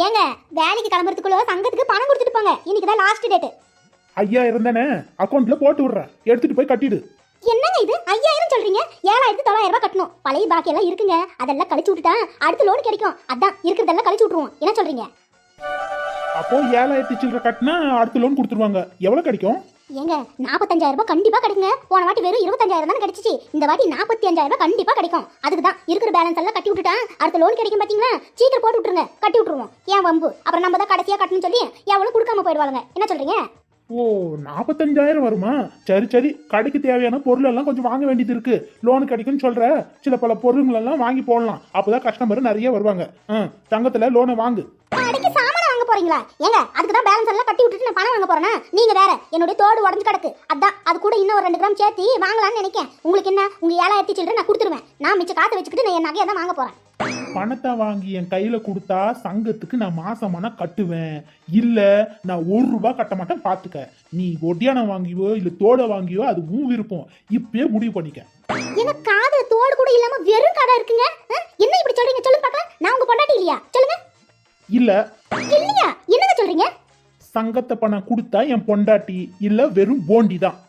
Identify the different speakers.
Speaker 1: ஏங்க வேலைக்கு கிளம்புறதுக்குள்ள சங்கத்துக்கு பணம் கொடுத்துட்டு போங்க. இன்னைக்கு தான் லாஸ்ட் டேட்.
Speaker 2: 5000 தானே அக்கௌண்ட்ல போட்டு விடுறேன், எடுத்துட்டு போய் கட்டிடு.
Speaker 1: என்னங்க இது 5000 சொல்றீங்க? 7900 ரூபாய் கட்டணும். பழைய பாக்கி எல்லாம் இருக்குங்க, அதெல்லாம் கழிச்சு விட்டுட்டா அடுத்த லோன் கிடைக்கும். அதான் இருக்கிறதெல்லாம் கழிச்சு விட்டுருவோம். என்ன சொல்றீங்க?
Speaker 2: அப்போ 7000 சில்லற கட்டினா அடுத்த லோன் கொடுத்துருவாங்க. எவ்வளவு கிடைக்கும்?
Speaker 1: ஏங்க 45000 ரூபாய் கண்டிப்பா கிடைக்குங்க. போன வாட்டி வெறும் 25000 தானே கிடைச்சிச்சு. இந்த வாட்டி 45000 ரூபாய் கண்டிப்பா கிடைக்கும். அதுக்கு தான் இருக்கிற பேலன்ஸ் எல்லாம் கட்டி விட்டுட்டா அடுத்த லோன் கிடைக்கும். பாத்தீங்களா? சீக்கிரம் போட்டு விட்டுருங்க, கட்டி விட்டுருவோம். ஏன் வம்பு? அப்புறம் நம்ம தான் கடைசியா கட்டணும்னு சொல்லி எவ்வளவு கொடுக்காம போயிடுவாங்க. என்ன சொல்றீங்க?
Speaker 2: ஓ 45000 வருமா? சரி சரி, கடைக்கு தேவையான பொருள் எல்லாம் கொஞ்சம் வாங்க வேண்டியது இருக்கு. லோன் கிடைக்கும்னு சொல்ற சில பல பொருள்கள் எல்லாம் வாங்கி போடலாம். அப்பதான் கஸ்டமர் நிறைய வருவாங்க. தங்கத்துல லோனை வாங்கு.
Speaker 1: கடைக்கு சாமான வாங்க போறீங்களா? ஏங்க அதுக்கு தான் பேலன்ஸ் எல்லாம் கட்டி விட்டுட்டு நான் பணம் வாங்க போறேனா? நீங்க வேற என்னோட தோடு உடஞ்சு கிடக்கு. அதான் அது கூட இன்னும் ஒரு 2 கிராம் சேர்த்து வாங்கலாம்னு நினைக்கேன். உங்களுக்கு என்ன? உங்க 7000 சில்லற நான் கொடுத்துருவேன். நான் மிச்ச காசை வச்சுக்கிட்டு நான் என் நகையை தான் வாங்க போறேன்.
Speaker 2: பணத்தை வாங்கி என் கையில கொடுத்தா சங்கத்துக்கு நான் மாசமான கட்டுவேன். இல்ல நான் 1 ரூபாய் கட்ட மாட்டேன். பாத்துக்க, நீ ஒட்டியானம் வாங்கியோ இல்ல தோட வாங்கியோ அது உன் விருப்பம். இப்பயே முடிவு பண்ணிக்க.
Speaker 1: என்ன காது தோடு கூட இல்லாம வெறும் கடை இருக்குங்க? என்ன இப்படி சொல்றீங்க? சொல்லுங்க பார்க்கலாம். நான் உங்க பொண்டாட்டி இல்லையா? சொல்லுங்க.
Speaker 2: இல்ல
Speaker 1: இல்லையா? என்னங்க சொல்றீங்க?
Speaker 2: சங்கத்தை பணம் கொடுத்தா என் பொண்டாட்டி, இல்ல வெறும் போண்டி தான்.